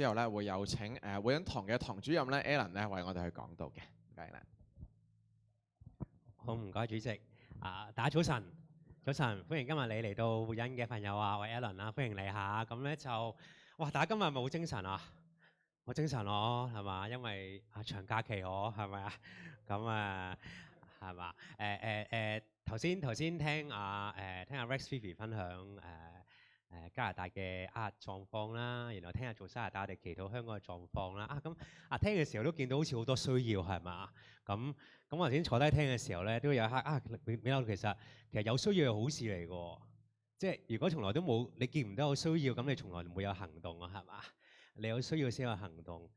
之後咧會有請會恩堂嘅堂主任咧 Alan 咧為我哋去講道嘅，唔該啦。好，唔該主席。大家早晨，早晨，歡迎今日你嚟到會恩嘅朋友啊，我係 Alan 啦，歡迎你嚇。咁咧就，哇！大家今日係咪好精神啊？好精神咯，係嘛？因為長假期我係咪啊？咁係嘛？頭先聽阿 Rex Phoebe 分享加拿大嘅狀況啦，然後聽下做加拿大我哋祈禱香港嘅狀況啦。咁聽嘅時候都見到好似好多需要係嘛？咁我頭先坐低聽嘅時候咧，都有一刻美樂其實有需要係好事嚟嘅，即係如果從來都冇你見唔到有需要，咁你從來唔會有行動啊，係嘛？你有需要先有行動，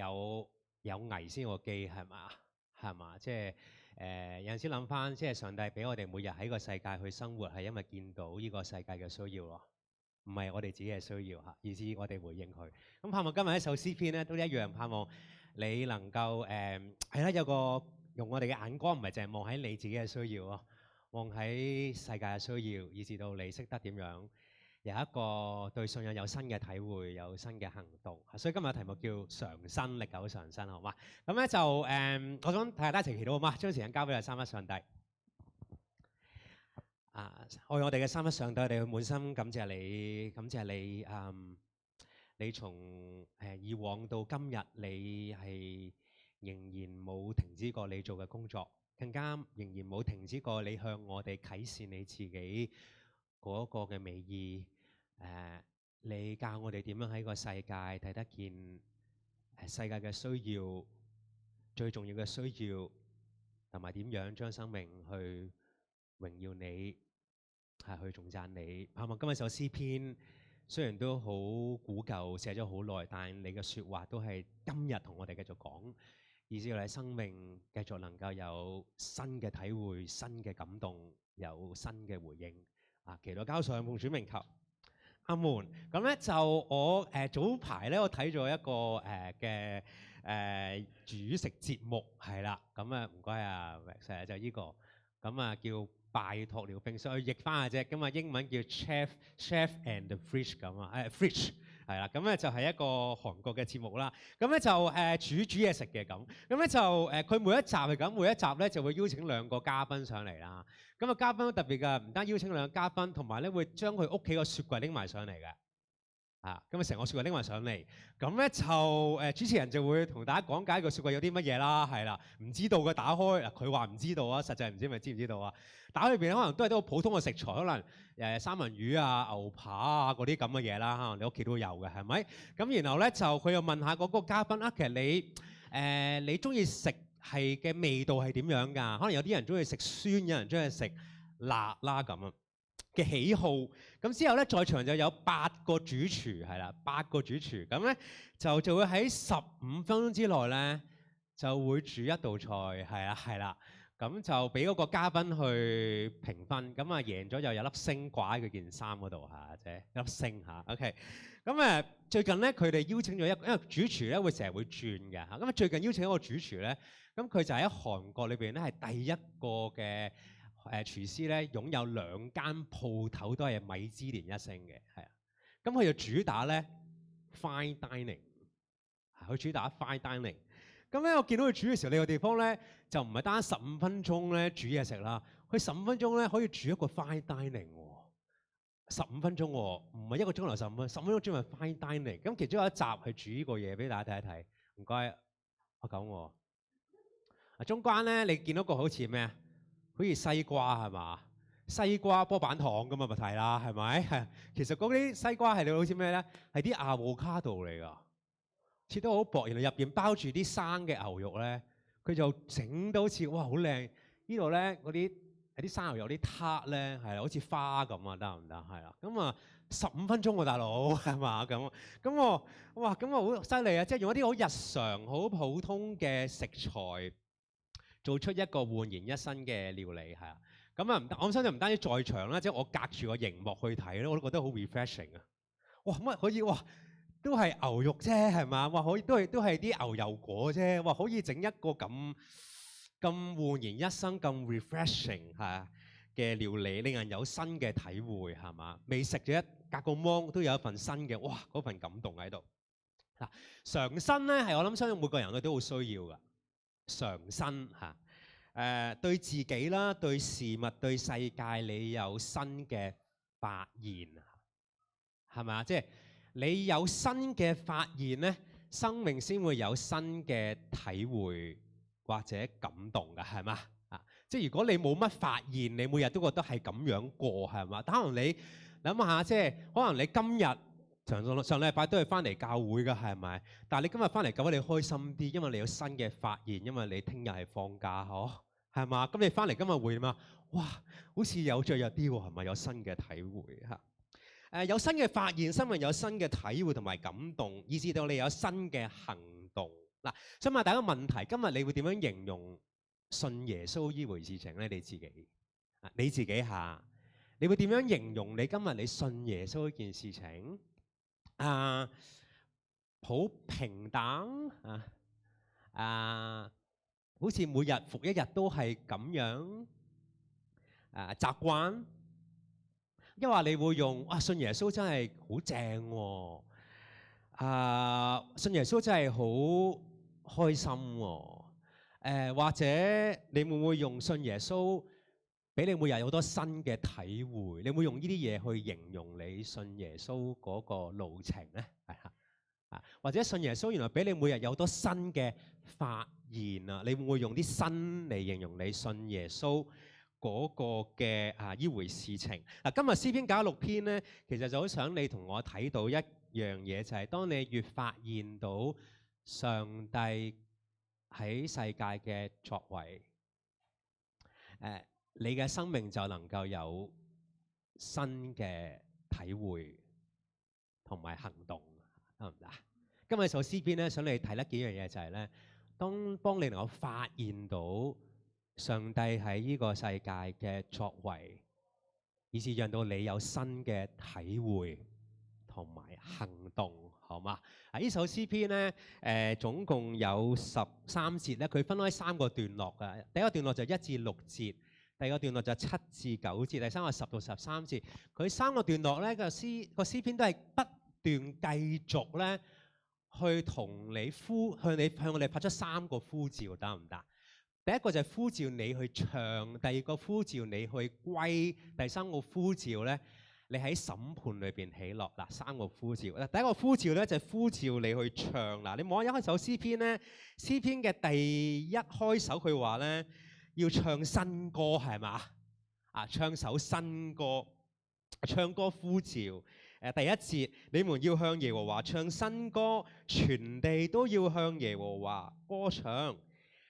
有危先有機係嘛？係嘛？即係有陣時諗翻，即係上帝俾我哋每日喺個世界去生活，係因為見到呢個世界嘅需要咯，唔係我哋自己嘅需要嚇，以至我哋回應佢。咁盼望今日一首詩篇咧，都一樣盼望你能夠係啦，有個用我哋嘅眼光，唔係淨係望喺你自己嘅需要咯，望喺世界嘅需要，以至到你識得點樣有一個對信仰有新嘅體會，有新嘅行動。所以今日嘅題目叫常新，歷久常新，好嘛？咁咧就我想大家一齊祈禱好嘛？將時間交俾三一上帝。愛我哋嘅三一上帝，我哋滿心感謝你，感謝你。你從以往到今日，你係仍然冇停止過你做嘅工作，更加仍然冇停止過你向我哋啟示你自己嗰個嘅美意。你教我哋點樣喺個世界睇得見世界嘅需要，最重要嘅需要，同埋點樣將生命去榮耀你，去頌讚你。盼望今日首詩篇雖然都好古舊，寫咗好耐，但係你嘅説話都係今日同我哋繼續講，以至我哋生命繼續能夠有新嘅體會、新嘅感動、有新嘅回應。祈禱交上奉主名求。阿門。咁咧就我早排咧，我睇咗一個嘅煮食節目係啦。咁唔該啊 Rex 就呢個咁叫拜託了冰箱，譯翻下啫。咁英文叫 Chef and the Fridge 咁Fridge 係啦。咁咧就係一個韓國嘅節目啦。咁咧就煮嘢食嘅咁。咁咧就佢每一集係咁，每一集咧就會邀請兩個嘉賓上嚟啦。咁嘉賓都特別㗎，唔單邀請兩個嘉賓，同埋咧會將佢屋企個雪櫃拎埋上嚟嘅。咁成個雪櫃拎埋上嚟，咁咧就主持人就會同大家講解個雪櫃有啲乜嘢啦，係啦，唔知道嘅打開，佢話唔知道啊，實際唔知咪知唔知道啊？打開裏邊可能都係啲好普通嘅食材，可能三文魚啊、牛扒嗰啲咁嘅嘢啦，可能你屋企都有嘅，係咪？咁然後咧就佢又問下嗰個嘉賓其實你中意食係嘅味道係點樣㗎？可能有啲人中意食酸，有人中意食辣啦咁嘅喜好。咁之後咧，在場就有8個主廚，係啦，8個主廚。咁咧就會喺15分鐘之內咧就會煮一道菜，係啦。咁就俾嗰個嘉賓去評分。咁贏咗就有粒星掛喺佢件衫嗰度即係一粒星嚇。OK。咁最近咧佢哋邀請咗因為主廚咧會成日會轉嘅嚇。咁最近邀請一個主廚咧，咁佢就喺韓國裏邊咧係第一個嘅廚師咧，擁有2間鋪頭都係米芝蓮1星嘅，係啊。咁佢就主打咧 fine dining， 佢主打 fine dining。咁咧我見到佢煮嘅時候，呢個地方咧就唔係單15分鐘咧煮嘢食啦，佢15分鐘咧可以煮一個 fine dining 喎。15分鐘喎，唔係1個鐘頭15分，15分鐘煮埋 fine dining。咁其中有一集係煮呢個嘢俾大家睇一睇，唔該，我講喎。中間咧你見到個好似咩啊？好似西瓜係嘛？西瓜波板糖咁咪睇啦，係咪？其實嗰啲西瓜係你好似咩咧？係啲avocado嚟㗎，切得好薄，然後入邊包住啲生嘅牛肉咧，佢就整到好似哇好靚！呢度咧嗰啲係啲生牛肉啲撻咧係好似花咁啊，得唔得？係啦，咁15分鐘喎，大佬係嘛？咁我哇咁好犀利啊！即係用一啲好日常、好普通嘅食材，做出一個煥然一新嘅料理係啊。咁我相信唔單止在場啦，即係我隔住個熒幕去睇咧，我都覺得好 refreshing 啊！哇，乜可以哇？都係牛肉啫，係嘛？哇，可以都係啲牛油果啫。哇，可以整一個咁煥然一新、咁 refreshing 嘅料理，令人有新嘅體會係嘛？未食咗隔個芒都有一份新嘅，哇！嗰份感動喺度。常新咧係我諗相信每個人都好需要噶，常新嚇。對自己啦，對事物，對世界，你有新嘅發現，係咪啊？即係你有新嘅發現咧，生命先會有新嘅體會或者感動㗎，係嘛？即係如果你冇乜發現，你每日都覺得係咁樣過，係嘛？但可能你諗下，即係可能你今日上禮拜都係翻嚟教會㗎，係咪？但係你今日翻嚟教會，你開心啲，因為你有新嘅發現，因為你聽日係放假，係嘛？咁你翻嚟今日會點啊？哇，好似有著入啲喎，係咪？有新嘅體會嚇。有新嘅發現，生命有新嘅體會同埋感動，以至到你有新嘅行動。嗱，想問大家個問題，今日你會點樣形容信耶穌呢回事情咧？你自己嚇，你會點樣形容你今日你信耶穌呢件事情？好平淡好似每日復一日都係咁樣習慣，因為你會用信耶穌真係好正喎，信耶穌真係好開心喎，或者你會唔會用信耶穌俾你每日有好多新嘅體會？你會用呢啲嘢去形容你信耶穌嗰個路程咧？或者信耶穌原來俾你每日有好多新嘅發現啊！你會唔會用啲新嚟形容你信耶穌嗰個嘅呢回事情？今日詩篇96篇咧，其實就好想你同我睇到一樣嘢，就係當你越發現到上帝喺世界嘅作為，你嘅生命就能夠有新嘅體會同埋行動，得唔得？今日首詩篇咧，想你睇得幾樣嘢，就係咧，幫你能夠發現到上帝喺呢個世界嘅作為，以至讓到你有新嘅體會同埋行動，好嘛？呢首詩篇咧，總共有13節咧，佢分開3個段落㗎。第一個段落就1至6節，第二個段落就7至9節，第三個10到13節。佢3個段落咧，個詩篇都係不斷繼續咧，去同你向我哋發出3個呼召，得唔得？第一個就係呼召你去唱，第二個呼召你去歸，第三個呼召咧，你喺審判裏邊喜樂。嗱，3個呼召。第一個呼召咧就係呼召你去唱。嗱，你望下一開首詩篇咧，詩篇嘅第一開首佢話咧要唱新歌，係嘛？唱首新歌，唱歌呼召。第一節，你們要向耶和華唱新歌，全地都要向耶和華歌唱，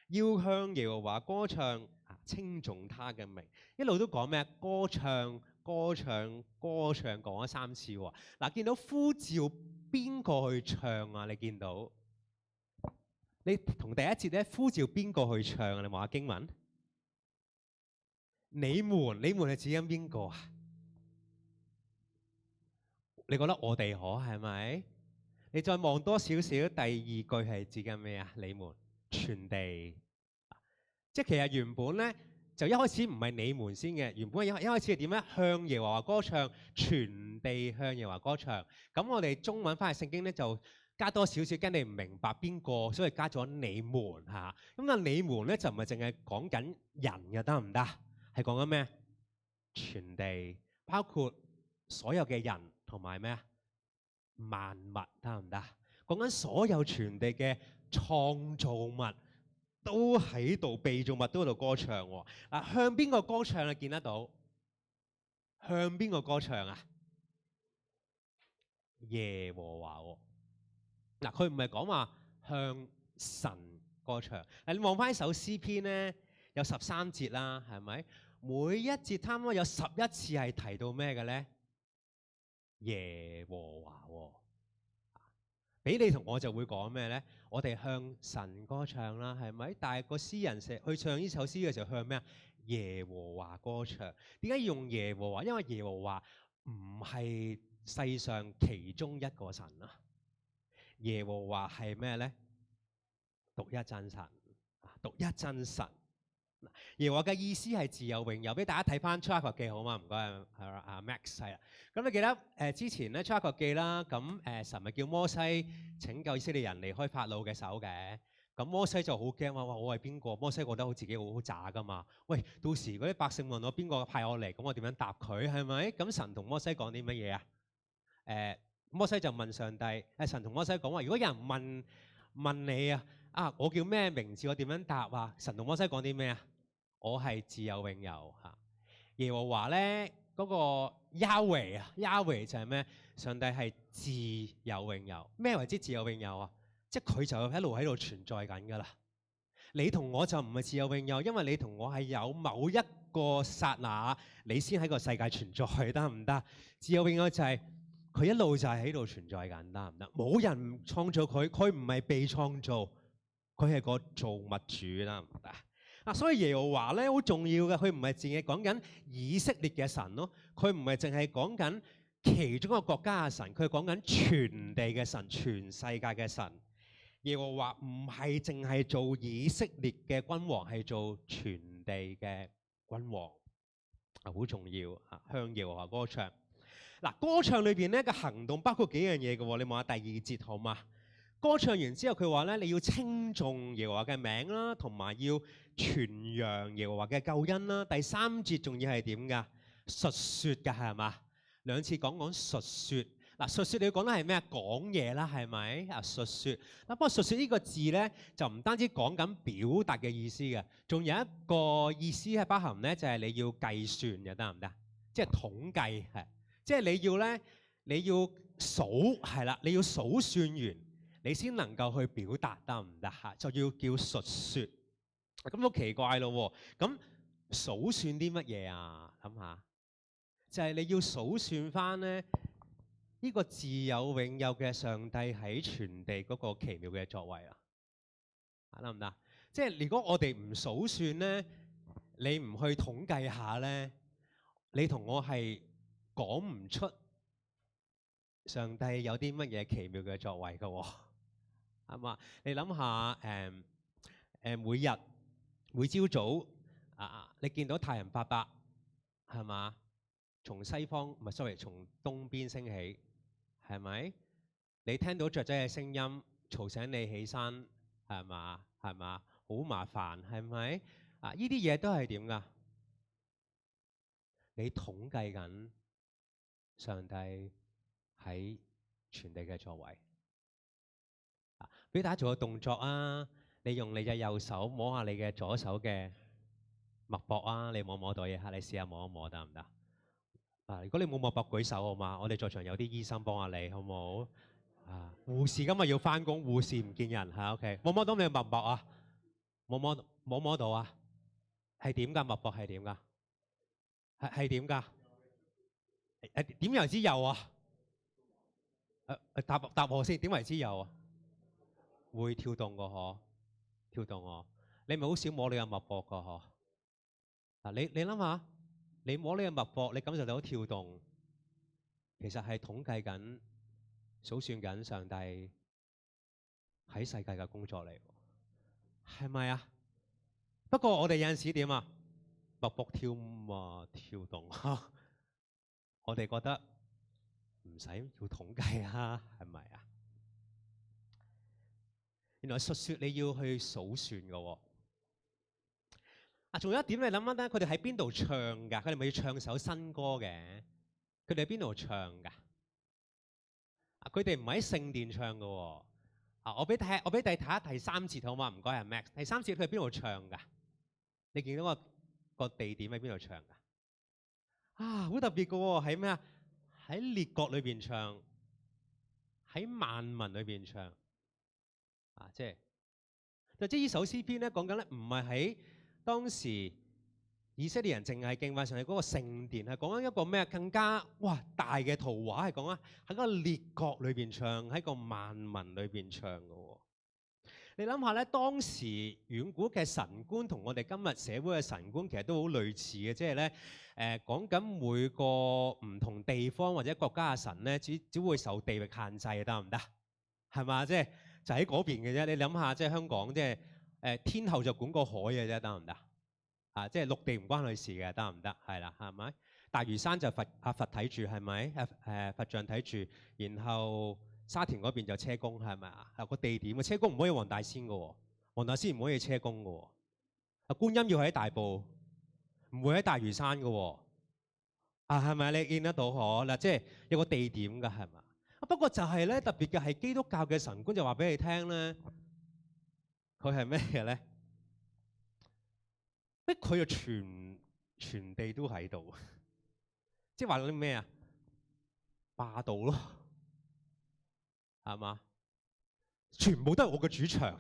要向耶和華歌唱，稱頌他嘅名。一路都講咩？歌唱，歌唱，歌唱，講咗3次喎。嗱，見到呼召邊個去唱啊？你見到？你同第一節咧呼召邊個去唱啊？你望下經文。你們係指緊邊個啊？你覺得我哋可係咪？你再望多少少，第二句係指緊咩啊？你們全地，即係其實原本咧就一開始唔係你們先嘅，原本一開始係點咧？向耶和華歌唱，全地向耶和華歌唱。咁我哋中文翻譯聖經咧就加多少少，驚你唔明白邊個，所以加咗你們嚇。咁啊，你們咧就唔係淨係講緊人嘅，得唔得？係講緊咩？全地，包括所有嘅人。同埋咩啊？萬物，得唔得？講緊所有全地嘅創造物都喺度，被造物都喺度歌唱喎。向邊個歌唱啊？見得到？向邊個歌唱啊？耶和華喎。佢唔係講話向神歌唱。你望翻呢首詩篇咧，有13節啦，係咪？每一節差唔多有11次係提到咩嘅咧？耶和華喎，俾你同我就會講咩咧？我哋向神歌唱啦，係咪？但係個詩人去唱呢首詩嘅時候向咩啊？耶和華歌唱。點解要用耶和華？因為耶和華唔係世上其中一個神啊。耶和華係咩咧？獨一真神，獨一真神。耶和華嘅意思係自有永有，俾大家睇翻出埃及記好嘛？唔該，係啦，阿 Max 係啦。咁你記得之前咧出埃及記啦，咁神咪叫摩西拯救以色列人離開法老嘅手嘅。咁摩西就好驚話：哇！我係邊個？摩西覺得好自己好渣噶嘛。喂，到時嗰啲百姓問我邊個派我嚟，咁我點樣答佢？係咪？咁神同摩西講啲乜嘢啊？摩西就問上帝，神同摩西講話：如果有人問你啊，我叫咩名字？我點樣答啊？神同摩西講啲咩啊？我係自有永有嚇。耶和華咧嗰個Yahweh就係咩？上帝係自有永有。咩為之自有永有啊？即係佢就一路喺度存在緊㗎啦。你同我就唔係自有永有，因為你同我係有某一個剎那，你先喺個世界存在，得唔得？自有永有就係佢一路就係喺度存在緊，得唔得？冇人創造佢，佢唔係被創造，佢係個造物主，得唔得？所以耶和華咧好重要嘅，佢唔係淨係講緊以色列嘅神咯，佢唔係淨係講緊其中一個國家嘅神，佢係講緊全地嘅神，全世界嘅神。耶和華唔係淨係做以色列嘅君王，係做全地嘅君王，好重要啊！向耶和華歌唱。嗱，歌唱裏邊咧嘅行動包括幾樣嘢嘅喎，你望下第二節好嘛？歌唱完之後，佢話咧你要稱頌耶和華嘅名啦，同埋要傳揚耶和華嘅救恩啦。第三節仲要係點㗎？述説㗎係嘛？兩次講述説。嗱，述説你要講得係咩啊？講嘢啦，係咪啊？述説。不過述説呢個字咧，就唔單止講緊表達嘅意思嘅，仲有一個意思係包含咧，就係你要計算嘅，得唔得？即係統計係，即係你要數係啦，你要數算完，你先能夠去表達，得唔得嚇？就要叫述説。咁好奇怪咯喎！咁數算啲乜嘢啊？諗下，就係你要數算翻咧。呢個自有永有嘅上帝喺全地嗰個奇妙嘅作為啊，得唔得？即係如果我哋唔數算咧，你唔去統計下咧，你同我係講唔出上帝有啲乜嘢奇妙嘅作為㗎喎，係嘛？你諗下每朝早你見到太陽伯伯係嘛？從西方唔係 sorry，從東邊升起。係咪？你聽到雀仔嘅聲音，嘈醒你起身，係嘛？係嘛？好麻煩，係咪？呢啲嘢都係點㗎？你統計緊上帝喺全地嘅作為。俾大家做個動作啊！你用你嘅右手摸下你嘅左手嘅脈搏啊！你摸唔摸到嘢？你試下摸一摸得唔得？如果你冇脈搏舉手好嘛？我哋在場有啲醫生幫下你，好唔好？護士今日要翻工，護士唔見人嚇。OK， 摸唔摸到你嘅脈搏啊？摸到啊？係點㗎？脈搏係點㗎？係點㗎？點為之有啊？答我先，點為之有啊？會跳動個嗬，跳動喎。你咪好少摸你嘅脈搏個嗬？你諗下。你摸呢個脈搏，你感受到跳動，其實係統計緊、數算緊上帝喺世界嘅工作嚟，係咪啊？不過我哋有陣時點啊？脈搏跳動，我哋覺得唔使要統計啊，係咪啊？原來述説你要去數算嘅喎。仲有一點你諗一諗，佢哋喺邊度唱㗎？佢哋咪要唱首新歌嘅？佢哋喺邊度唱㗎？佢哋唔係喺聖殿唱㗎喎。我俾你睇第三節好嘛？唔該，係 Max。第三節佢喺邊度唱㗎？你見到個地點喺邊度唱㗎？好特別㗎喎，喺咩啊？喺列國裏邊唱，喺萬民裏邊唱。即係呢首詩篇咧，講緊咧唔係喺當時以色列人淨係敬拜上帝嗰個聖殿，係講緊一個咩更加大嘅圖畫，係講緊喺個列國裏邊唱，喺個萬民裏邊唱嘅喎。你諗下咧，當時遠古嘅神觀同我哋今日社會嘅神觀其實都好類似嘅，即係咧講緊每個唔同地方或者國家嘅神咧，只會受地域限制，得唔得？係嘛？即係就喺嗰邊嘅啫。你諗下，即係香港，即係天后就管個海嘅啫，得唔得？即係陸地唔關佢事嘅，得唔得？係啦，係咪？大嶼山就佛睇住，係咪？佛像睇住，然後沙田嗰邊就車公，係咪啊？個地點嘅車公唔可以黃大仙嘅喎，黃大仙唔可以車公嘅喎。觀音要喺大埔，唔會喺大嶼山嘅喎。係咪？你見得到可嗱？即係有個地點㗎，係嘛？不過就係咧，特別嘅係基督教嘅神觀就話俾你聽咧，佢係咩嘅咧？佢就全地都喺度，即係話嗰啲咩啊？霸道咯，係嘛？全部都係我嘅主場，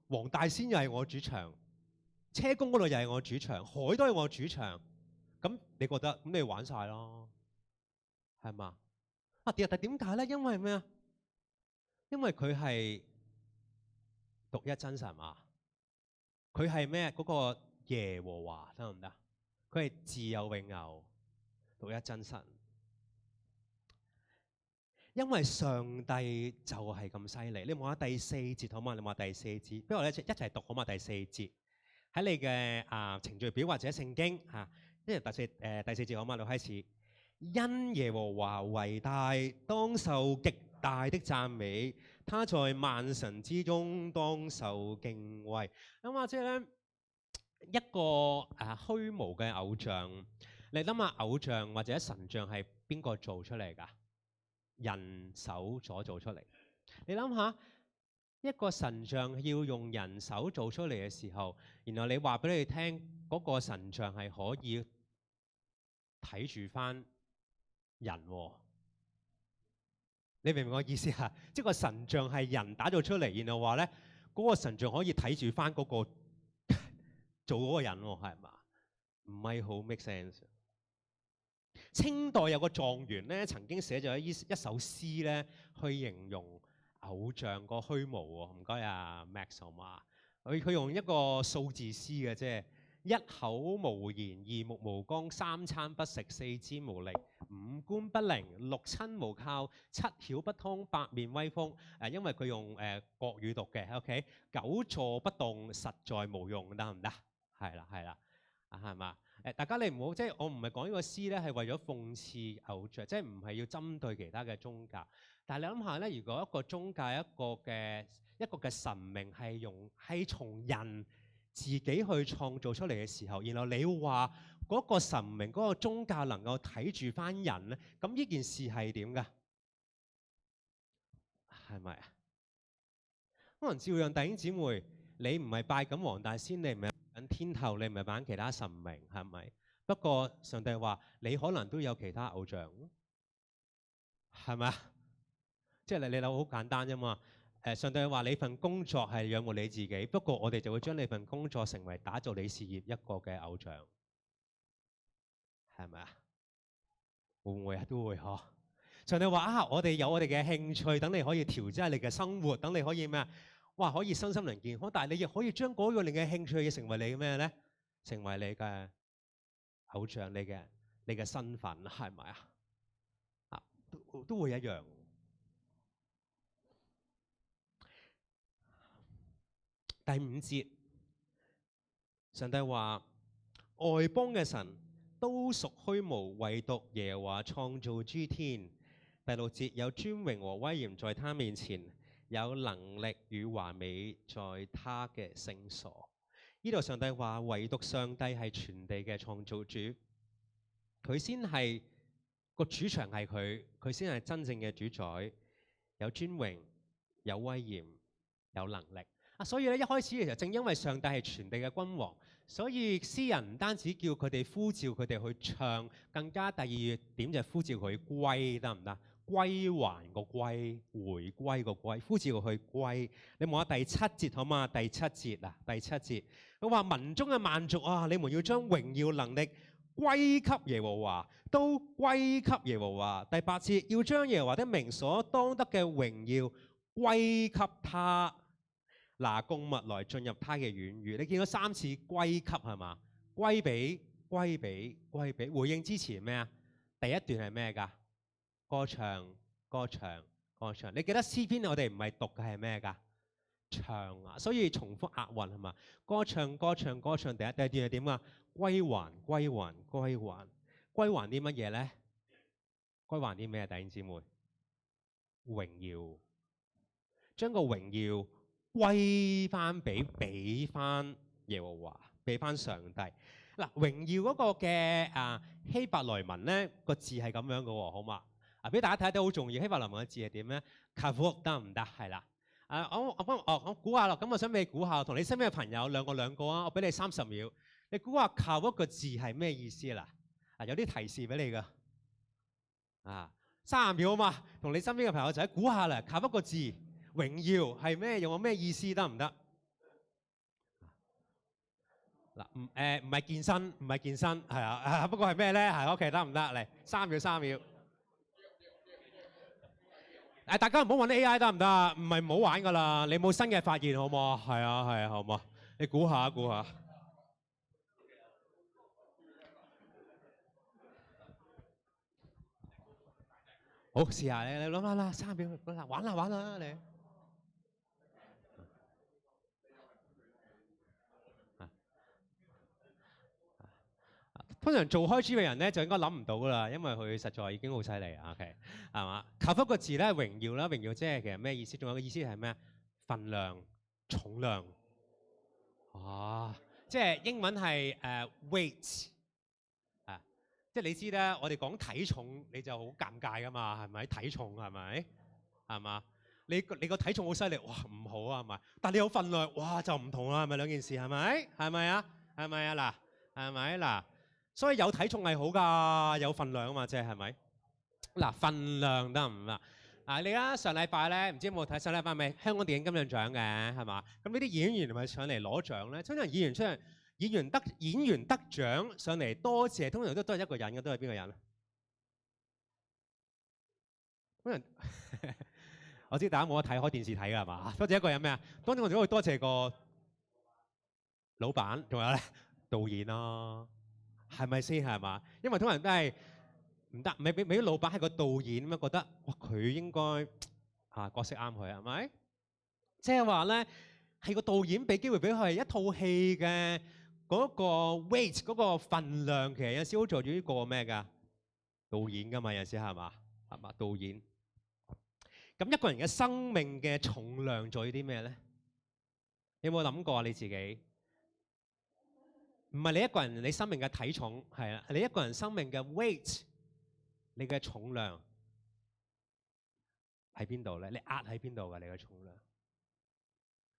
黃大仙又係我主場，車公嗰度又係我主場，海都係我主場。咁你覺得咁你玩晒咯，係嘛？但係點解咧？因為咩啊？因為佢係獨一真神嘛。佢係咩？嗰個耶和華得唔得？佢係自有永有，獨一真神。因為上帝就係咁犀利。你望下第4節好嘛？你望下第4節，不如我哋一齊讀好嘛？第4節喺你嘅程序表或者聖經嚇，因為第4節好嘛？你開始，因耶和華為大，當受極大的讚美，他在萬神之中當受敬畏。咁啊，即係咧一個虛無嘅偶像，你諗下偶像或者神像係邊個做出嚟㗎？人手所做出嚟。你諗下一個神像要用人手做出嚟嘅時候，然後你話俾你聽嗰個神像係可以睇住翻人喎，你明唔明我意思啊？即係個神像係人打造出嚟，然後話咧嗰個神像可以睇住翻嗰個做嗰個人喎，係嘛？唔係好 make sense。清代有個狀元咧，曾經寫咗一首詩咧，去形容偶像個虛無喎。唔該啊 Max 好嘛？佢用一個數字詩嘅，即係一口無言，二目無光，三餐不食，四肢無力，五官不靈，六親無靠，七竅不通，八面威風。因為佢用國語讀嘅 ，OK。久坐不動，實在無用，得唔得？係啦，係啦，係嘛？大家你唔好，即係我唔係講呢個詩咧，係為咗諷刺偶像，即係唔係要針對其他嘅宗教。但係你諗下咧，如果一個宗教一個嘅神明係從人自己去創造出嚟嘅時候，然後你話嗰個神明嗰個宗教能夠睇住翻人咧，咁呢件事係點㗎？係咪啊？可能照樣弟兄姊妹，你唔係拜緊黃大仙，你唔係拜緊天后，你唔係拜緊其他神明，係咪？不過上帝話你可能都有其他偶像，係咪啊？即係你諗好簡單啫嘛。上帝話你份工作係養活你自己，不過我哋就會將你份工作成為打造你事業一個嘅偶像，係咪啊？會唔會啊？都會嗬。上帝話我哋有我哋嘅興趣，等你可以調劑你嘅生活，等你可以咩啊？哇，可以身心靈健康，但係你亦可以將嗰個你嘅興趣嘅成為你嘅咩咧？成為你嘅偶像，你嘅身份，係咪啊？都會一樣。第5節，上帝話外邦嘅神都屬虛無，唯獨耶和華創造諸天。第6節，有尊榮和威嚴在他面前，有能力與華美在他嘅聖所。呢度上帝話唯獨上帝係全地嘅創造主，佢先係個主場，係佢先係真正嘅主宰，有尊榮、有威嚴、有能力。所以咧，一開始其實正因為上帝係全地嘅君王，所以詩人唔單止叫佢哋呼召佢哋去唱，更加第二點就係呼召佢歸，得唔得？歸還個歸，回歸個歸，呼召佢去歸。你望下第7節好嘛？第7節啊，第7節，佢話民中嘅萬族啊，你們要將榮耀能力歸給耶和華，都歸給耶和華。第8節，要將耶和華的名所當得嘅榮耀歸給他。拿供物來進入他嘅院宇。你見到3次歸給係嘛？歸俾，歸俾，歸俾。回應之前咩啊？第一段係咩㗎？歌唱，歌唱，歌唱。你記得詩篇我哋唔係讀嘅係咩㗎？唱啊，所以重複押韻係嘛？歌唱歌唱歌唱，第二段係點啊？歸還歸還歸還，歸還啲乜嘢咧？歸還啲咩啊？弟兄姊妹，榮耀，將個榮耀歸翻俾翻耶和華，俾翻上帝。嗱，榮耀嗰個嘅希伯來文咧個字係咁樣嘅喎，好嘛？俾大家睇睇好重要，希伯來文嘅字係點咧？Kavod得唔得？係啦。我估下咯，咁我想俾你估下，同你身邊嘅朋友兩個啊，我俾你30秒，你估下 Kavod 個字係咩意思啦？有啲提示俾你㗎。30秒啊嘛，同你身邊嘅朋友仔估下啦，Kavod 個字榮耀係咩？用個咩意思得唔得？嗱，唔係健身，唔係健身，係啊，不過係咩咧？係 OK 得唔得？嚟3秒。大家唔好揾 AI 得唔得啊？唔係唔好玩噶啦，你冇新嘅發現好唔好啊？係啊，好唔好？你估下。好，試下你諗下啦，3秒，玩啦你。通常做開 G 嘅人咧，就應該諗唔到噶啦，因為佢實在已經好犀利。OK， 係嘛？Kavod 個字咧，榮耀啦，榮耀即係其實咩意思？仲有個意思係咩？份量、重量。即係英文係weight。即係你知咧，我哋講體重你就好尷尬噶嘛，係咪？體重係咪？係嘛？你個體重好犀利，哇唔好啊，係咪？但你有份量，哇就唔同啦，係咪兩件事？係咪？係咪啊？係咪啊？嗱，係咪嗱？所以有體重係好㗎，有份量啊嘛，即係係咪？嗱，份量得唔得？你啊上禮拜咧，唔知有冇睇上禮拜咪香港電影金像獎嘅係嘛？咁呢啲演員咪上嚟攞獎咧？通常演員得獎上嚟多謝，通常都係一個人嘅，都係邊個人啊？可能我知大家冇得睇開電視睇㗎係嘛？多謝一個人咩啊？當然我哋都會多謝個老闆，仲有咧導演咯，係咪先係嘛？因為通常都係唔得，未必老闆係個導演咁樣覺得，哇佢應該角色啱佢係咪？即係話咧係個導演俾機會俾佢係一套戲嘅。嗰個 weight 嗰個份量其實有時好在於呢個咩㗎？導演㗎嘛，有時係嘛？導演。咁一個人嘅生命嘅重量在於啲咩咧？你有冇諗過你自己？唔係你一個人你生命嘅體重係啊，你一個人生命嘅 weight， 你嘅重量喺邊度咧？你壓喺邊度㗎？你嘅重量？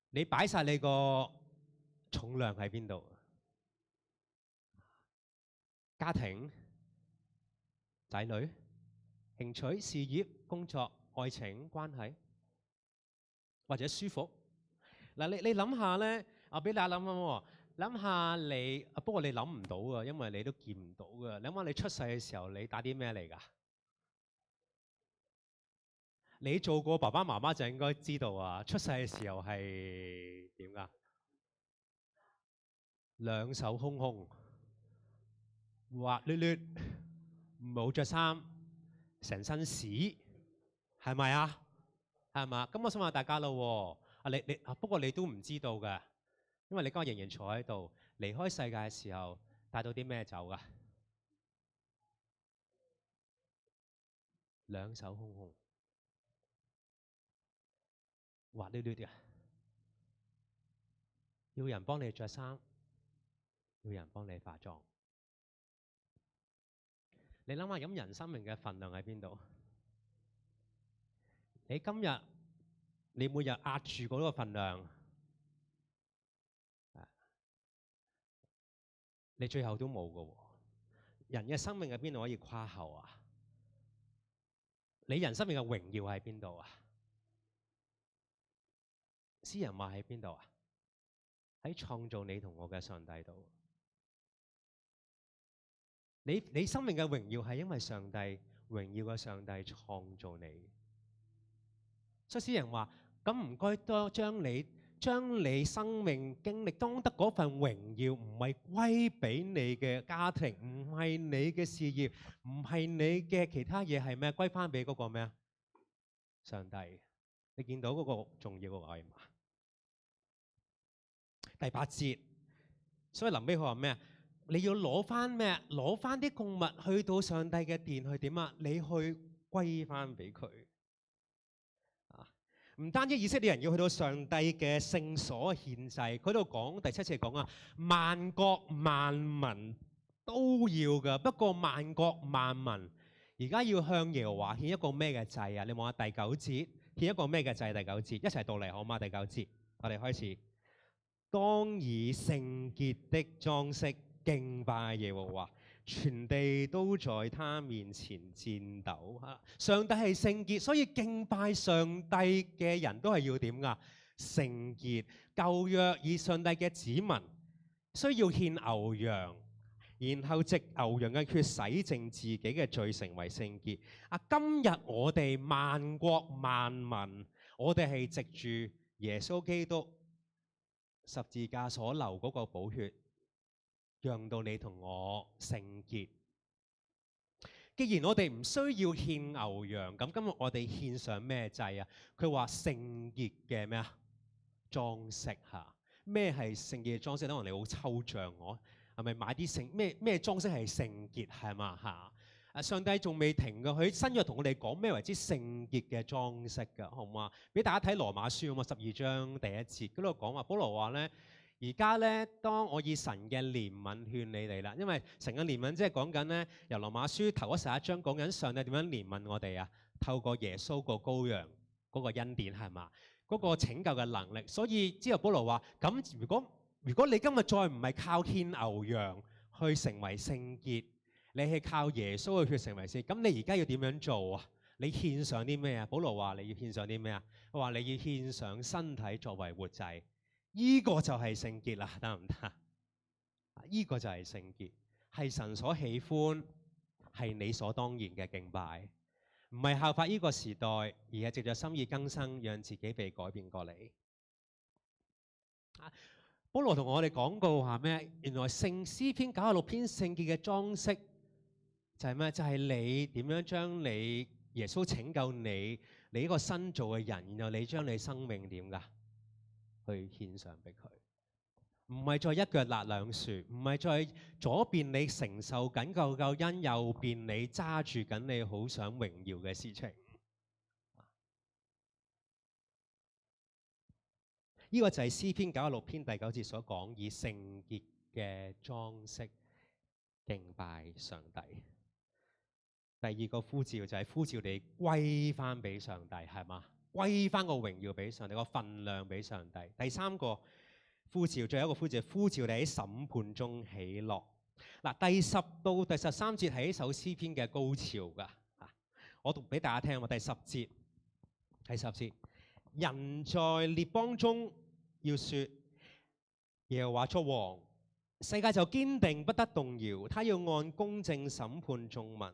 你擺晒你個重量喺邊度？家庭、仔女、興趣、事業、工作、愛情關係，或者舒服。嗱，你諗下咧，俾大家諗諗，諗下你，不過你諗唔到㗎，因為你都見唔到㗎。諗下你出世嘅時候，你打啲咩嚟㗎？你做過爸爸媽媽就應該知道啊，出世嘅時候係點㗎？兩手空空。滑捋捋，冇着衫，成身屎，係咪啊？係嘛？咁我想問下大家咯喎，你不過你都唔知道㗎，因為你今日仍然坐喺度，離開世界嘅時候帶到啲咩走㗎？兩手空空，滑捋捋嘅，要人幫你着衫，要人幫你化妝。你諗下，咁人生命嘅份量喺邊度？你今日你每日壓住嗰個份量，你最後都冇㗎喎。人嘅生命喺邊度可以誇後啊？你人生命嘅榮耀喺邊度啊？詩人話喺邊度啊？喺創造你同我嘅上帝度。你生命嘅榮耀係因為上帝榮耀嘅上帝創造你。所以詩人話：咁唔該多將你生命經歷當得嗰份榮耀，唔係歸俾你嘅家庭，唔係你嘅事業，唔係你嘅其他嘢，係咩？歸翻俾嗰個咩啊？上帝。你見到嗰個重要嘅位嘛？第8節，所以臨尾佢話咩啊？你要攞翻咩？攞翻啲供物去到上帝嘅殿去點啊？你去歸翻俾佢啊！唔單止以色列人要去到上帝嘅聖所獻祭，佢度講第7節講啊，萬國萬民都要噶。不過萬國萬民而家要向耶和華獻一個咩嘅祭啊？你望下第9節，獻一個咩嘅祭？第9節一齊讀嚟好嗎？第9節，我哋開始。當以聖潔的裝飾敬拜耶和華，全地都在他面前顫抖。上帝係聖潔，所以敬拜上帝嘅人都係要點㗎？聖潔。舊約以上帝嘅子民需要獻牛羊，然後藉牛羊嘅血洗淨自己嘅罪，成為聖潔。今日我哋萬國萬民，我哋係藉住耶穌基督十字架所流嗰個寶血，讓到你同我聖潔。既然我哋唔需要獻牛羊，咁今日我哋獻上咩祭啊？佢話聖潔嘅咩啊？裝飾嚇。咩係聖潔嘅裝飾？可能你好抽象，我係咪買啲聖咩裝飾係聖潔係嘛嚇？上帝仲未停㗎，佢新約同我哋講咩為之聖潔嘅裝飾㗎，好嘛？俾大家睇羅馬書啊嘛，12章第1節嗰度講話，保羅話咧，而家咧，當我以神嘅憐憫勸你哋啦，因為神嘅憐憫即係講緊咧，由羅馬書頭嗰11章講緊上帝點樣憐憫我哋啊，透過耶穌個羔羊嗰個恩典係嘛，嗰個拯救嘅能力。所以之後保羅話：咁如果你今日再唔係靠獻牛羊去成為聖潔，你係靠耶穌嘅血成為聖潔，咁你而家要點樣做啊？你獻上啲咩啊？保羅話你要獻上啲咩啊？佢話你要獻上身體作為活祭，依個就係聖潔啦，得唔得？依個就係聖潔，係神所喜歡，係理所當然嘅敬拜，唔係效法呢個時代，而係藉着心意更新，讓自己被改變過嚟。保羅同我哋講過話咩？原來詩篇96篇聖潔嘅裝飾就係咩？就係你點樣將你耶穌拯救你呢個新造嘅人，然後你將你生命點㗎？去獻上俾佢，唔係再一腳踏兩船，唔係再左邊你承受緊救恩，右邊你揸住緊你好想榮耀嘅事情。呢個就係詩篇96篇第9節所講，以聖潔嘅裝飾敬拜上帝。第二個呼召就係呼召你歸翻俾上帝，係嘛？歸翻個榮耀俾上帝，個份量俾上帝。第三個呼召，最後一個呼召，呼召你喺審判中喜樂。嗱，第10到第13節係一首詩篇嘅高潮噶。我讀俾大家聽喎。第10節，第10節，人在列邦中要說耶和華作王，世界就堅定不得動搖。他要按公正審判眾民。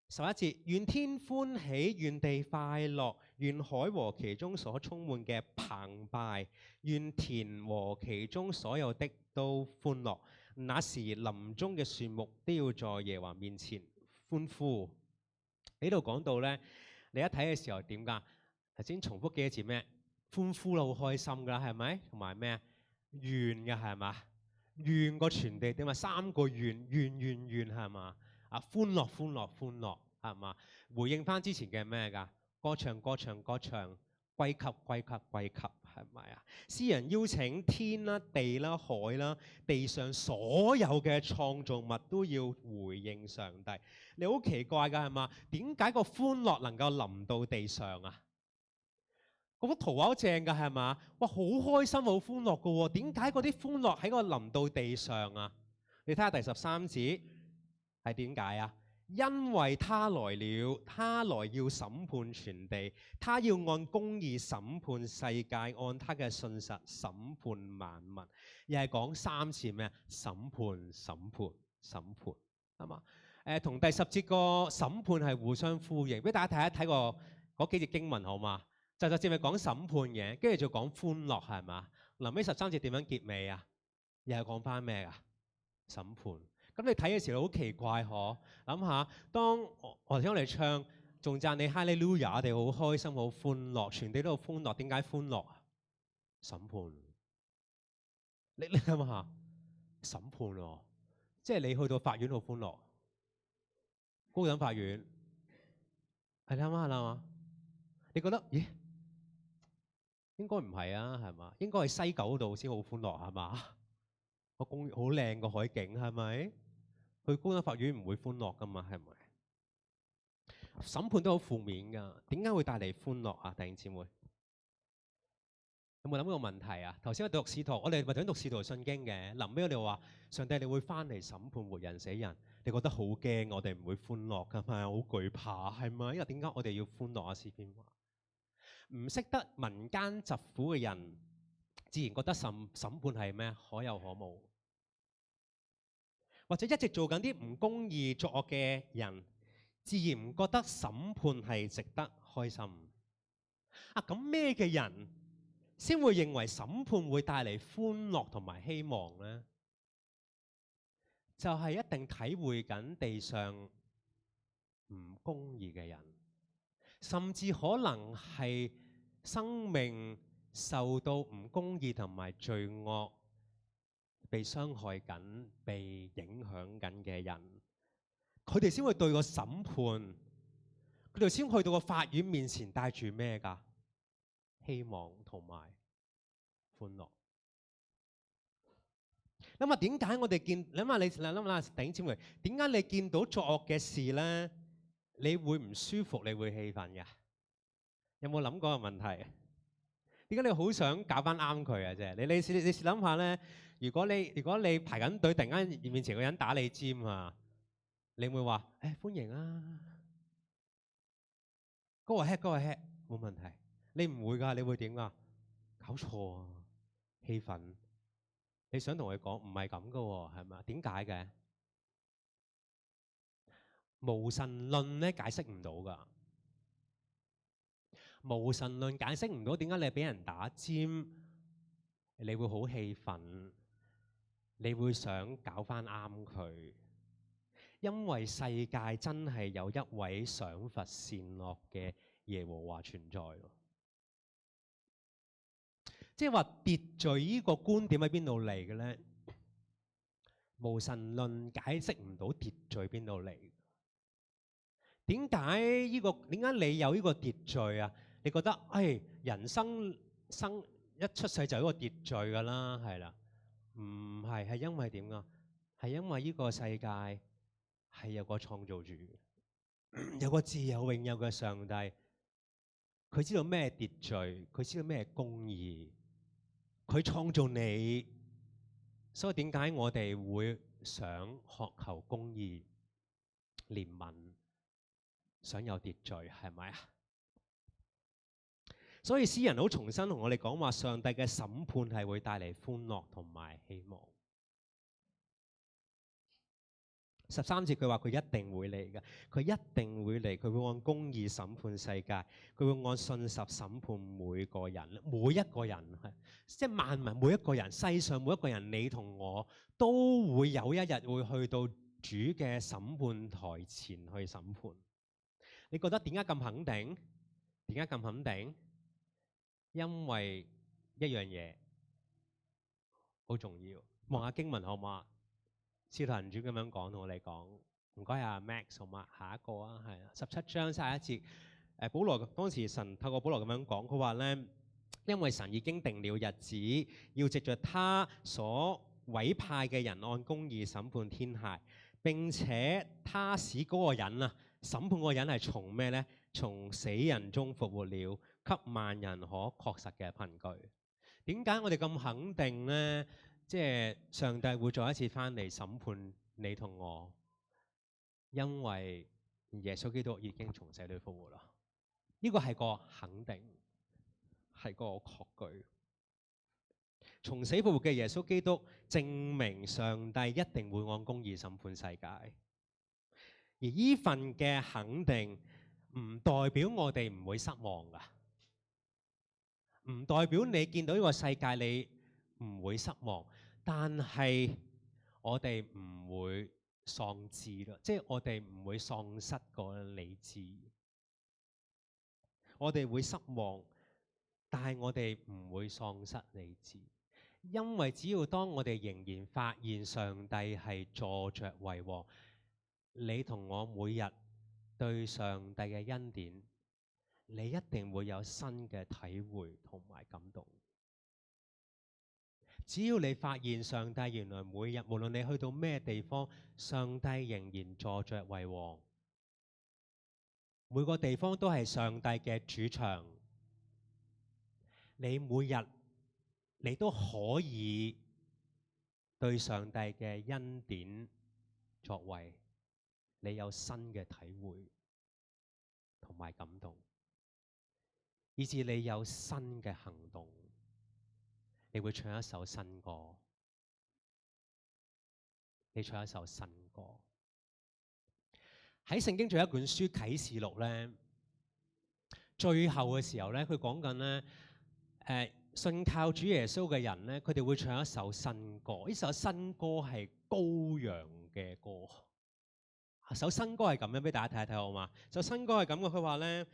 11節，願天歡喜，願地快樂，願海和其中所充滿嘅澎湃，願田和其中所有的都歡樂。那時林中嘅樹木都要在耶和華面前歡呼。呢度講到咧，你一睇嘅時候點㗎？頭先重複幾個字咩？歡呼啦，好開心㗎啦，係咪？同埋咩啊？願嘅係嘛？願個全地點啊？3個願，願係嘛？啊，歡樂歡樂歡樂係嘛？回應翻之前嘅咩㗎？歌唱歌唱歌唱，歸給歸給歸給係咪啊？詩人邀請天啦、地啦、海啦、地上所有嘅創造物都要回應上帝。你好奇怪㗎係嘛？點解個歡樂能夠臨到地上啊？嗰幅圖畫好正㗎係嘛？哇，好開心好歡樂㗎喎！點解嗰啲歡樂喺個臨到地上啊？你睇下第13節。係點解啊？因為他來了，他來要審判全地，他要按公義審判世界，按他嘅信實審判萬民。又係講3次咩？審判、審判、審判，係嘛？同第10節個審判係互相呼應。俾大家睇一睇嗰幾節經文好嘛？就10節咪講審判嘅，跟住就講歡樂係嘛？臨尾13節點樣結尾啊？又係講翻咩啊？審判。咁你睇嘅時候好奇怪嗬？諗下，當我哋唱，仲讚你哈利路亞，我哋好開心，好歡樂，全地都好歡樂。點解歡樂啊？審判。你諗下審判喎，即係你去到法院好歡樂，高等法院係諗下啦嘛？你覺得咦？應該唔係啊，係嘛？應該係西九度先好歡樂係嘛？個公園好靚個海景係咪？去高等法院唔會歡樂噶嘛，係咪？審判都好負面㗎，點解會帶嚟歡樂啊？弟兄姊妹，有冇諗過個問題啊？頭先我讀使徒，我哋咪想讀使徒信經嘅，臨尾我哋話上帝你會翻嚟審判活人死人，你覺得好驚，我哋唔會歡樂㗎嘛，好懼怕係咪？因為點解我哋要歡樂啊？詩篇話唔識得民間疾苦嘅人，自然覺得審判係咩？可有可無，或者一直做緊啲唔公義作惡嘅人，自然唔覺得審判係值得開心。啊，咁咩嘅人先會認為審判會帶嚟歡樂同埋希望呢？就係一定體會緊地上唔公義嘅人，甚至可能係生命受到唔公義同埋罪惡被傷害緊、被影響緊嘅人，佢哋先會對個審判，佢哋先去到個法院面前帶住咩㗎？希望同埋歡樂。諗下點解我哋見？諗下你諗下弟兄姊妹，點解你見到作惡嘅事咧，你會唔舒服？你會氣憤嘅？有冇諗過個問題？點解你好想搞翻啱佢啊？啫，你試諗下咧，如果你排緊隊，突然間面前個人打你尖啊，你會話誒歡迎啊，go ahead，go ahead，冇問題。你唔會㗎，你會點㗎？搞錯啊，氣憤。你想同佢講唔係咁噶喎，係咪？點解嘅？無神論咧解釋唔到噶，無神論解釋唔到點解你俾人打尖，你會好氣憤，你會想搞翻啱佢，因為世界真係有一位賞罰善惡嘅耶和華存在。即係話秩序呢個觀點喺邊度嚟嘅咧？無神論解釋唔到秩序邊度嚟？點解你有呢個秩序啊？你覺得人生一出世就有一個秩序㗎啦，係啦？唔係，係因為點啊？係因為呢個世界係有個創造主，有個自有永有嘅上帝，佢知道咩秩序，佢知道咩公義。佢創造你，所以點解我哋會想渴求公義、憐憫、想有秩序，係咪啊？所以詩人好重新同我哋講話，上帝嘅審判係會帶嚟歡樂同埋希望。13節佢話佢一定會嚟嘅，佢一定會嚟，佢會按公義審判世界，佢會按信實審判每個人，每一個人係，即係萬民每一個人，世上每一個人，你同我都會有一日會去到主嘅審判台前去審判。你覺得點解咁肯定？點解咁肯定？因為一樣嘢好重要，望下經文好嗎？使徒行傳咁樣講同我哋講，唔該阿 Max 好嗎？下一個啊，係啊，17章31節，保羅當時神透過保羅咁樣講，佢話咧，因為神已經定了日子，要藉着他所委派嘅人按公義審判天下，並且他使嗰個人啊，審判嗰個人係從咩咧？從死人中復活了，給萬人可確實嘅憑據。點解我哋咁肯定咧？即係上帝會再一次翻嚟審判你同我，因為耶穌基督已經從死裏復活啦。呢個係個肯定，係個確據。從死復活嘅耶穌基督證明上帝一定會按公義審判世界。而呢份嘅肯定唔代表我哋唔會失望噶，唔代表你見到呢個世界你唔會失望。但係我哋唔會喪志咯，即係我哋唔會喪失個理智。我哋會失望，但係我哋唔會喪失理智，因為只要當我哋仍然發現上帝係坐着為王，你同我每日對上帝嘅恩典，你一定會有新嘅體會同埋感動。只要你發現上帝原來每日無論你去到咩地方，上帝仍然坐着為王，每個地方都係上帝嘅主場，你每日你都可以對上帝嘅恩典作為，你有新嘅體會同埋感動，以至你有新嘅行動，你會唱一首新歌，你唱一首新歌。喺聖經仲有一本書啟示錄咧，最後嘅時候咧，佢講緊咧，信靠主耶穌嘅人咧，佢哋會唱一首新歌。呢首新歌係羔羊嘅歌。首新歌係咁樣，俾大家睇一睇好嘛？首新歌係咁嘅，佢話咧，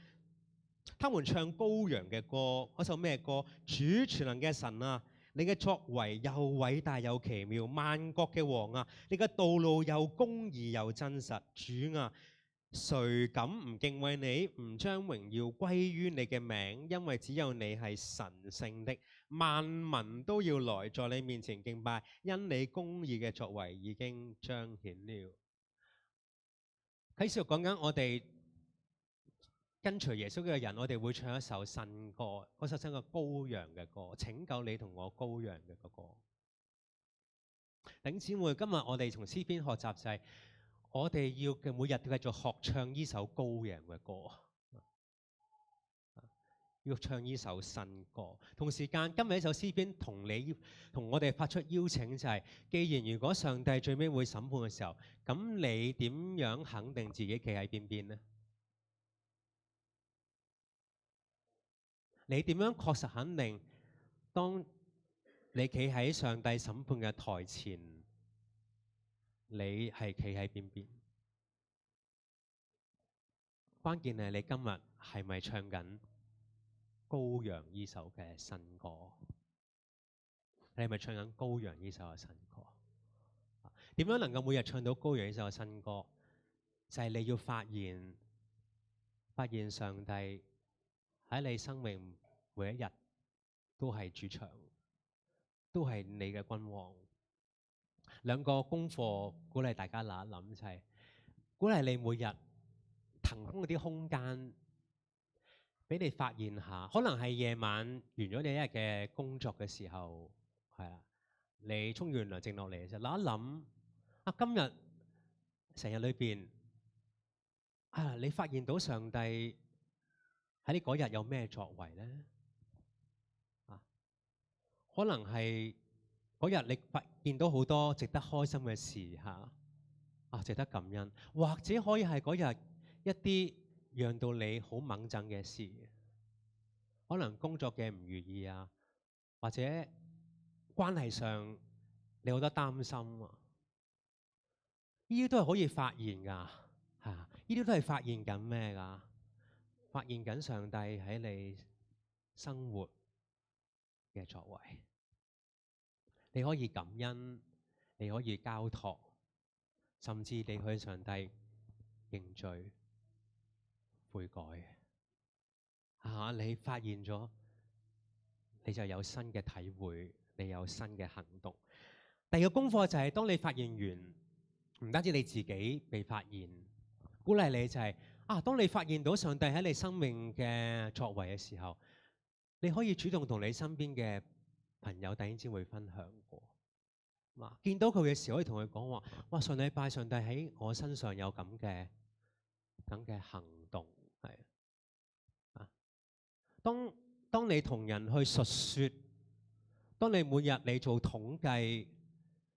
他們唱羔羊嘅歌。嗰首咩歌？主全能嘅神啊，你嘅作為又偉大又奇妙，萬國嘅王啊，你嘅道路又公義又真實。主啊，誰敢唔敬畏你，唔將榮耀歸於你嘅名？因為只有你係神聖的，萬民都要來在你面前敬拜，因你公義嘅作為已經彰顯了。啟示錄講緊我哋跟隨耶穌嘅人，我哋會唱一首新歌，嗰首新嘅羔羊嘅歌，拯救你同我羔羊嘅嗰歌。弟兄姊妹，今日我哋從詩篇學習就係，我哋要嘅每日都繼續學唱呢首羔羊嘅歌，要唱呢首新歌。同時間，今日呢首詩篇同我哋發出邀請，就係既然如果上帝最尾會審判嘅時候，咁你點樣肯定自己企喺邊邊呢？你點樣確實肯定，當你企喺上帝審判嘅台前，你係企喺邊邊？關鍵係你今日係咪唱緊羔羊呢首嘅新歌？你係咪唱緊羔羊呢首嘅新歌？點樣能夠每日唱到羔羊呢首嘅新歌？就係你要發現上帝喺你生命每一日都係主場，都係你嘅君王。兩個功課鼓勵大家諗一諗，就係鼓勵你每日騰空嗰啲空間，俾你發現下，可能係夜晚完咗你一日嘅工作嘅時候，係啦，你沖完涼靜落嚟嘅時候，諗一諗啊，今日成日裏邊啊，你發現到上帝喺你嗰日有咩作為咧？啊，可能係嗰日你發現到好多值得開心嘅事嚇，啊，值得感恩，或者可以係嗰日一啲讓到你好掹憎嘅事，可能工作嘅唔如意啊，或者關係上你好多擔心啊，呢啲都係可以發現㗎嚇，呢啲都係發現緊咩㗎？發現緊上帝喺你生活嘅作為，你可以感恩，你可以交託，甚至你向上帝認罪悔改。你發現咗，你就有新嘅體會，你有新嘅行動。第二個功課就係，當你發現完，唔單止你自己被發現，鼓勵你就係當你發現到上帝喺你生命嘅作為嘅時候，你可以主動同你身邊嘅朋友弟兄姊妹分享過。見到佢嘅時候，可以同佢講話：哇！上禮拜上帝喺我身上有咁嘅行動，係啊。當你同人去述說，當你每日你做統計，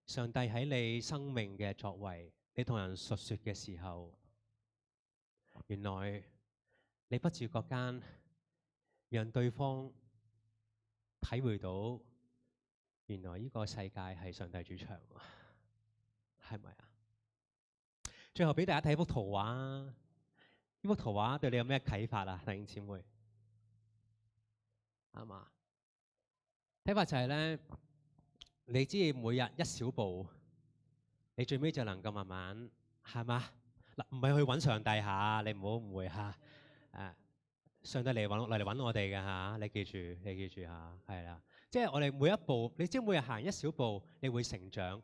上帝喺你生命嘅作為，你同人述說嘅時候，原來你不自覺間讓對方體會到，原來呢個世界係上帝主場，係咪啊？最後俾大家睇幅圖畫，呢幅圖畫對你有咩啟發啊？弟兄姊妹，啱嘛？睇法就係咧，你知每日一小步，你最尾就能夠慢慢係嘛？嗱，唔係去揾上帝嚇，你唔好誤會嚇。上帝嚟揾我哋嘅嚇，你記住嚇，係啦。即係我哋每一步，你知每日行一小步，你會成長。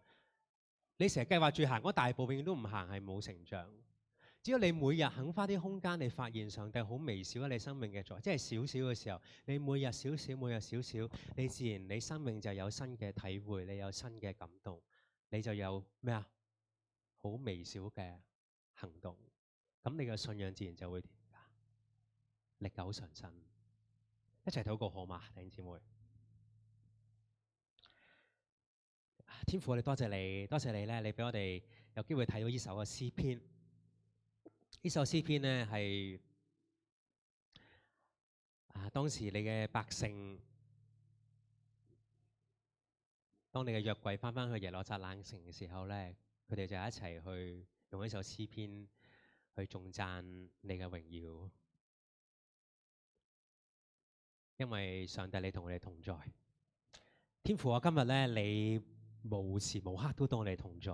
你成日計劃住行嗰大步，永遠都唔行，係冇成長。只要你每日肯花啲空間，你發現上帝好微小喺你生命嘅作，即係少少嘅時候，你每日少少，每日少少，你自然你生命就有新嘅體會，你有新嘅感動，你就有咩啊？好微小嘅行動，咁你嘅信仰自然就會點㗎？歷久常新。一齊禱告好嘛，弟兄姊妹。天父，我哋多謝你，多謝你咧，你俾我哋有機會睇到呢首嘅詩篇。呢首詩篇呢係當時你嘅百姓，當你嘅約櫃翻返去耶路撒冷城嘅時候咧，佢哋就一齊去用呢首詩篇去頌讚你嘅榮耀，因為上帝你同我哋同在。天父，我今日咧你無時無刻都當我哋同在。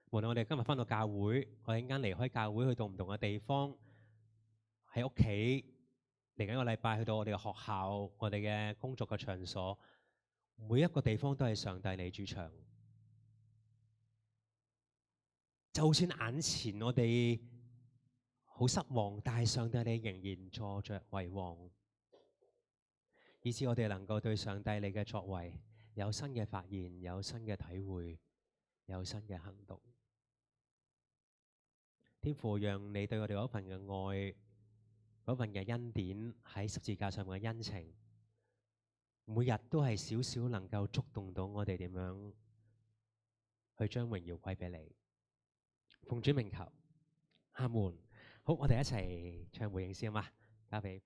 無論我哋今日翻到教會，我哋陣間離開教會去到唔同嘅地方，喺屋企嚟緊個禮拜去到我哋嘅學校、我哋嘅工作嘅場所，每一個地方都係上帝你主場。就算眼前我哋好失望，但係上帝你仍然坐着為王，以致我哋能夠對上帝你嘅作為有新嘅發現，有新嘅體會，有新嘅行動。天父，讓你對我哋嗰份嘅愛，嗰份嘅恩典喺十字架上嘅恩情，每日都係少少能夠觸動到我哋點樣去將榮耀歸俾你。奉主名求，阿門。好，我哋一齊唱回應詩啊嘛，交俾。